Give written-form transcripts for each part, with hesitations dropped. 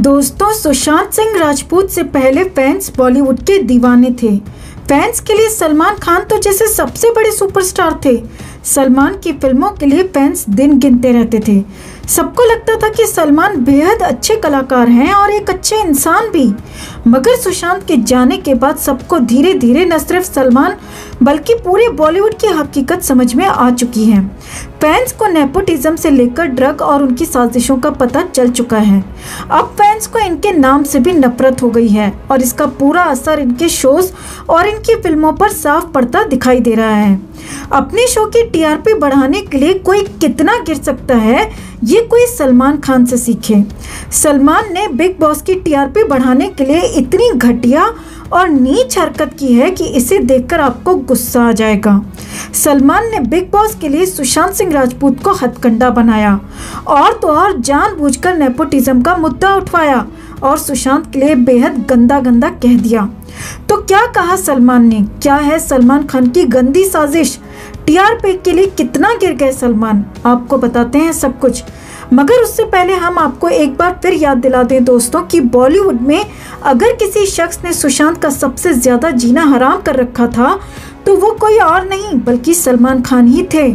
दोस्तों, सुशांत सिंह राजपूत से पहले फैंस बॉलीवुड के दीवाने थे। फैंस के लिए सलमान खान तो जैसे सबसे बड़े सुपरस्टार थे। सलमान की फिल्मों के लिए फैंस दिन गिनते रहते थे। सबको लगता था कि सलमान बेहद अच्छे कलाकार हैं और एक अच्छे इंसान भी। मगर सुशांत के जाने के बाद सबको धीरे धीरे न सिर्फ सलमान बल्कि पूरे बॉलीवुड की हकीकत समझ में आ चुकी है। फैंस को नेपोटिज्म से लेकर ड्रग और उनकी साजिशों का पता चल चुका है। अब फैंस को इनके नाम से भी नफरत हो गई है और इसका पूरा असर इनके शोज और इनकी फिल्मों पर साफ पड़ता दिखाई दे रहा है। अपने शो की टीआरपी बढ़ाने के लिए कोई कितना गिर सकता है, ये कोई सलमान खान से सीखे। सलमान ने बिग बॉस की टीआरपी बढ़ाने के लिए इतनी घटिया और नीच हरकत की है कि इसे देखकर आपको गुस्सा आ जाएगा। सलमान ने बिग बॉस के लिए सुशांत सिंह राजपूत को हथकंडा बनाया और तो और जानबूझकर नेपोटिज्म का मुद्दा उठवाया और सुशांत के लिए बेहद गंदा गंदा कह दिया। तो क्या कहा सलमान ने? क्या है सलमान खान की गंदी साजिश? टीआरपी के लिए कितना गिर गए सलमान? आपको बताते हैं सब कुछ, मगर उससे पहले हम आपको एक बार फिर याद दिला दें दोस्तों कि बॉलीवुड में अगर किसी शख्स ने सुशांत का सबसे ज्यादा जीना हराम कर रखा था तो वो कोई और नहीं बल्कि सलमान खान ही थे।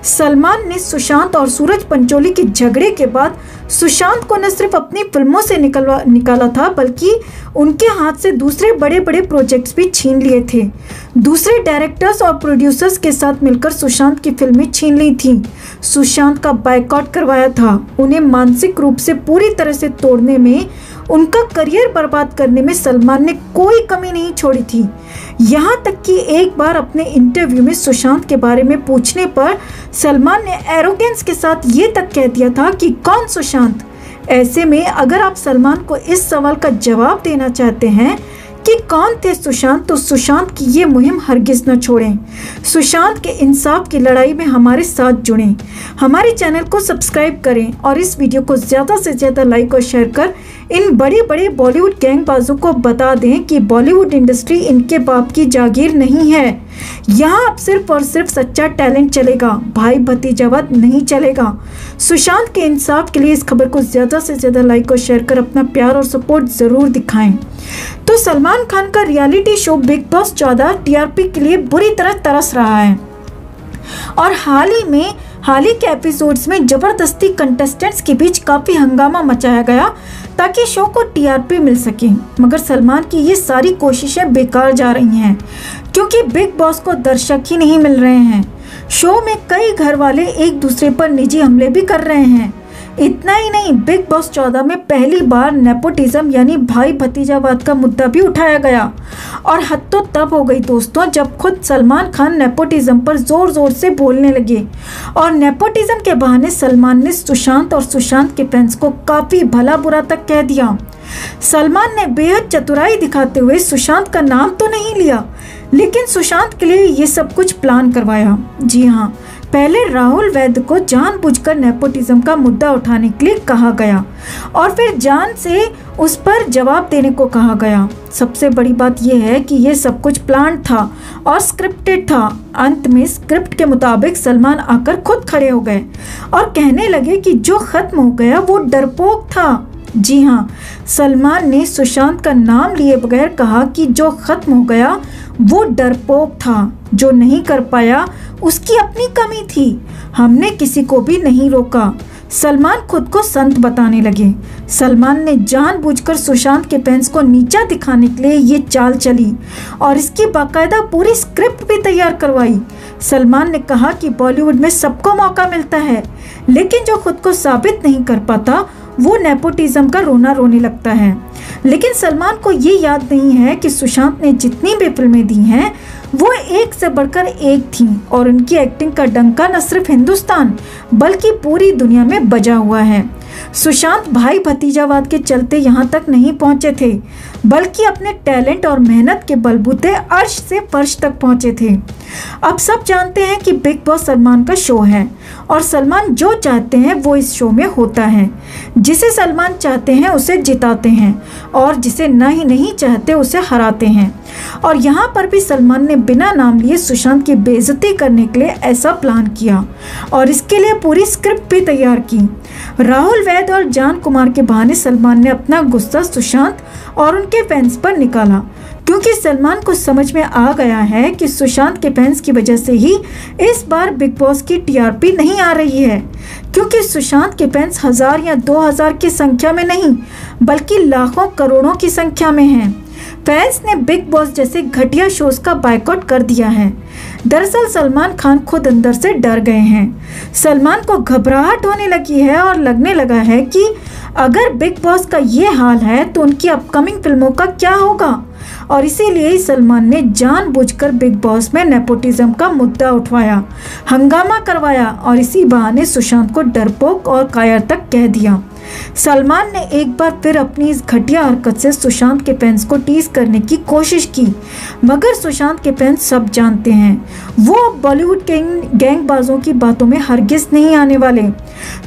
सलमान ने सुशांत और सूरज पंचोली के झगड़े के बाद सुशांत को न सिर्फ अपनी फिल्मों से निकाला था बल्कि उनके हाथ से दूसरे बड़े बड़े प्रोजेक्ट्स भी छीन लिए थे। दूसरे डायरेक्टर्स और प्रोड्यूसर्स के साथ मिलकर सुशांत की फिल्में छीन ली थी। सुशांत का बायकॉट करवाया था। उन्हें मानसिक रूप से पूरी तरह से तोड़ने में, उनका करियर बर्बाद करने में सलमान ने कोई कमी नहीं छोड़ी थी। यहाँ तक कि एक बार अपने इंटरव्यू में सुशांत के बारे में पूछने पर सलमान ने एरोगेंस के साथ ये तक कह दिया था कि कौन सुशांत। ऐसे में अगर आप सलमान को इस सवाल का जवाब देना चाहते हैं कि कौन थे सुशांत, तो सुशांत की ये मुहिम हरगिज न छोड़ें। सुशांत के इंसाफ की लड़ाई में हमारे साथ जुड़ें। हमारे चैनल को सब्सक्राइब करें और इस वीडियो को ज़्यादा से ज़्यादा लाइक और शेयर कर इन बड़े बड़े बॉलीवुड गैंगबाजों को बता दें कि बॉलीवुड इंडस्ट्री इनके बाप की जागीर नहीं है। यहाँ अब सिर्फ और सिर्फ सच्चा टैलेंट चलेगा, भाई भतीजावाद नहीं चलेगा। सुशांत के इंसाफ के लिए इस खबर को ज़्यादा से ज़्यादा लाइक और शेयर कर अपना प्यार और सपोर्ट ज़रूर दिखाएं। तो सलमान खान का reality show big boss 14 TRP के लिए बुरी तरह तरस रहा है और हाल ही के एपिसोड्स में जबरदस्ती कंटेस्टेंट्स के बीच काफी हंगामा मचाया गया ताकि शो को टीआरपी मिल सके। मगर सलमान की ये सारी कोशिशें बेकार जा रही हैं क्योंकि बिग बॉस को दर्शक ही नहीं मिल रहे हैं। शो में कई घर वाले एक दूसरे पर निजी हमले भी कर रहे हैं। इतना ही नहीं, बिग बॉस 14 में पहली बार नेपोटिज्म यानी भाई भतीजावाद का मुद्दा भी उठाया गया और हद तो तब हो गई दोस्तों जब खुद सलमान खान नेपोटिज्म पर जोर जोर से बोलने लगे और नेपोटिज्म के बहाने सलमान ने सुशांत और सुशांत के फैंस को काफी भला बुरा तक कह दिया। सलमान ने बेहद चतुराई दिखाते हुए सुशांत का नाम तो नहीं लिया लेकिन सुशांत के लिए ये सब कुछ प्लान करवाया। जी हाँ, पहले राहुल वैद्य को जानबूझकर नेपोटिज्म का मुद्दा उठाने के लिए कहा गया और फिर जान से उस पर जवाब देने को कहा गया। सबसे बड़ी बात यह है कि यह सब कुछ प्लान था और स्क्रिप्टेड था। अंत में स्क्रिप्ट के मुताबिक सलमान आकर खुद खड़े हो गए और कहने लगे कि जो खत्म हो गया वो डरपोक था। जी हाँ, सलमान ने सुशांत का नाम लिए बगैर कहा कि जो खत्म हो गया वो डरपोक था, जो नहीं कर पाया उसकी अपनी कमी थी, हमने किसी को भी नहीं रोका। सलमान खुद को संत बताने लगे। सलमान ने जानबूझकर सुशांत के फैंस को नीचा दिखाने के लिए ये चाल चली और इसकी बाकायदा पूरी स्क्रिप्ट भी तैयार करवाई। सलमान ने कहा कि बॉलीवुड में सबको मौका मिलता है लेकिन जो खुद को साबित नहीं कर पाता वो नेपोटिज्म का रोना रोने लगता है। लेकिन सलमान को ये याद नहीं है कि सुशांत ने जितनी भी फिल्में दी हैं वो एक से बढ़कर एक थी और उनकी एक्टिंग का डंका न सिर्फ हिंदुस्तान बल्कि पूरी दुनिया में बजा हुआ है। सुशांत भाई भतीजावाद के चलते यहाँ तक नहीं पहुँचे थे बल्कि अपने टैलेंट और मेहनत के बलबूते अर्श से फर्श तक पहुँचे थे। अब सब जानते हैं कि बिग बॉस सलमान का शो है और सलमान जो चाहते हैं वो इस शो में होता है। जिसे सलमान चाहते हैं उसे जिताते हैं और जिसे नहीं चाहते उसे हराते हैं। और यहाँ पर भी सलमान ने बिना नाम लिए सुशांत की बेइज्जती करने के लिए ऐसा प्लान किया और इसके लिए पूरी स्क्रिप्ट भी तैयार की। राहुल वैद और जान कुमार के बहाने सलमान ने अपना गुस्सा सुशांत और उनके फैंस पर निकाला, क्योंकि सलमान को समझ में आ गया है कि सुशांत के फैंस की वजह से ही इस बार बिग बॉस की टीआरपी नहीं आ रही है, क्योंकि सुशांत के फैंस 1000 या 2000 की संख्या में नहीं बल्कि लाखों करोड़ों की संख्या में हैं। फैंस ने बिग बॉस जैसे घटिया शोज का बायकॉट कर दिया है। दरअसल सलमान खान खुद अंदर से डर गए हैं। सलमान को घबराहट होने लगी है और लगने लगा है कि अगर बिग बॉस का ये हाल है तो उनकी अपकमिंग फिल्मों का क्या होगा, और इसीलिए ही सलमान ने जानबूझकर बिग बॉस में नेपोटिज्म का मुद्दा उठवाया, हंगामा करवाया और इसी बहाने सुशांत को डरपोक और कायर तक कह दिया। सलमान ने एक बार फिर अपनी इस घटिया हरकत से सुशांत के फैंस को टीज करने की कोशिश की, मगर सुशांत के फैंस सब जानते हैं वो अब बॉलीवुड गैंगबाजों की बातों में हरगिज नहीं आने वाले।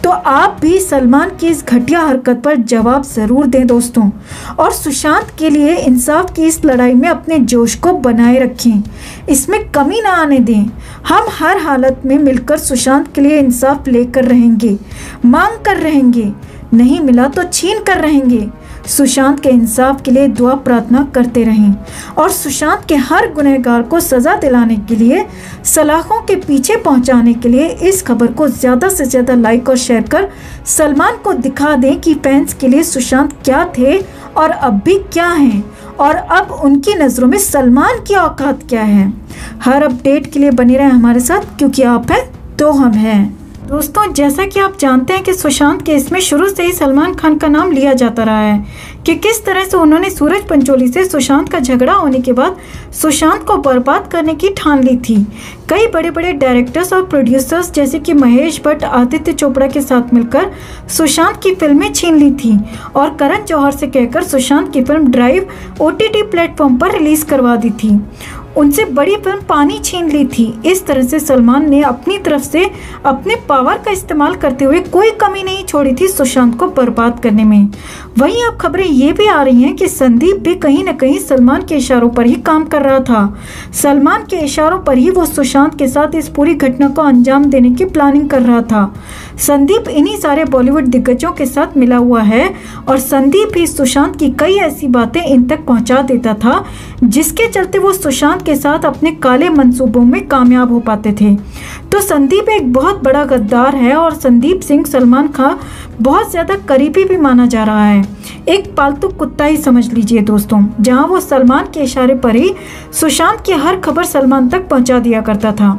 तो आप भी सलमान की इस घटिया हरकत पर जवाब जरूर दें दोस्तों, और सुशांत के लिए इंसाफ की इस लड़ाई में अपने जोश को बनाए रखें, इसमें कमी ना आने दें। हम हर हालत में मिलकर सुशांत के लिए इंसाफ लेकर रहेंगे, मांग कर रहेंगे, नहीं मिला तो छीन कर रहेंगे। सुशांत के इंसाफ के लिए दुआ प्रार्थना करते रहें और सुशांत के हर गुनहगार को सजा दिलाने के लिए, सलाखों के पीछे पहुंचाने के लिए इस खबर को ज़्यादा से ज़्यादा लाइक और शेयर कर सलमान को दिखा दें कि फैंस के लिए सुशांत क्या थे और अब भी क्या हैं, और अब उनकी नज़रों में सलमान की औकात क्या है। हर अपडेट के लिए बने रहें हमारे साथ, क्योंकि आप हैं तो हम हैं। दोस्तों, जैसा कि आप जानते हैं कि सुशांत केस में शुरू से ही सलमान खान का नाम लिया जाता रहा है कि किस तरह से उन्होंने सूरज पंचोली से सुशांत का झगड़ा होने के बाद सुशांत को बर्बाद करने की ठान ली थी। कई बड़े बड़े डायरेक्टर्स और प्रोड्यूसर्स जैसे कि महेश भट्ट, आदित्य चोपड़ा के साथ मिलकर सुशांत की फिल्में छीन ली थी और करण जौहर से कहकर सुशांत की फिल्म ड्राइव OTT प्लेटफॉर्म पर रिलीज करवा दी थी। उनसे बड़ी फिल्म पानी छीन ली थी। इस तरह से सलमान ने अपनी तरफ से अपने पावर का इस्तेमाल करते हुए कोई कमी नहीं छोड़ी थी सुशांत को बर्बाद करने में। वहीं अब खबरें ये भी आ रही हैं कि संदीप भी कहीं न कहीं सलमान के इशारों पर ही काम कर रहा था। सलमान के इशारों पर ही वो सुशांत के साथ इस पूरी घटना को अंजाम देने की प्लानिंग कर रहा था। संदीप इन्हीं सारे बॉलीवुड दिग्गजों के साथ मिला हुआ है और संदीप ही सुशांत की कई ऐसी बातें इन तक पहुंचा देता था जिसके चलते वो सुशांत के साथ अपने काले मंसूबों में कामयाब हो पाते थे। तो संदीप एक बहुत बड़ा गद्दार है और संदीप सिंह सलमान का बहुत ज़्यादा करीबी भी माना जा रहा है। एक पालतू कुत्ता ही समझ लीजिए दोस्तों, जहां वो सलमान के इशारे पर ही सुशांत की हर खबर सलमान तक पहुंचा दिया करता था।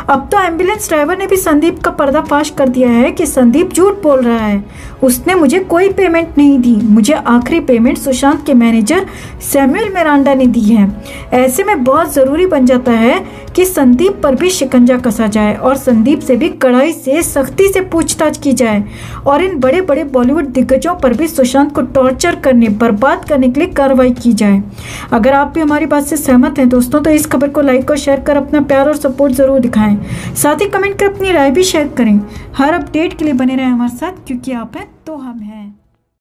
अब तो एम्बुलेंस ड्राइवर ने भी संदीप का पर्दाफाश कर दिया है कि संदीप झूठ बोल रहा है, उसने मुझे कोई पेमेंट नहीं दी, मुझे आखिरी पेमेंट सुशांत के मैनेजर सैमुअल मिरांडा ने दी है। ऐसे में बहुत ज़रूरी बन जाता है कि संदीप पर भी शिकंजा कसा जाए और संदीप से भी कड़ाई से सख्ती से पूछताछ की जाए और इन बड़े बड़े बॉलीवुड दिग्गजों पर भी सुशांत को टॉर्चर करने, बर्बाद करने के लिए कार्रवाई की जाए। अगर आप भी हमारी बात से सहमत हैं दोस्तों, तो इस खबर को लाइक और शेयर कर अपना प्यार और सपोर्ट जरूर दिखाएं। साथ ही कमेंट कर अपनी राय भी शेयर करें। हर अपडेट के लिए बने रहें हमारे साथ, क्योंकि आप हैं तो हम हैं।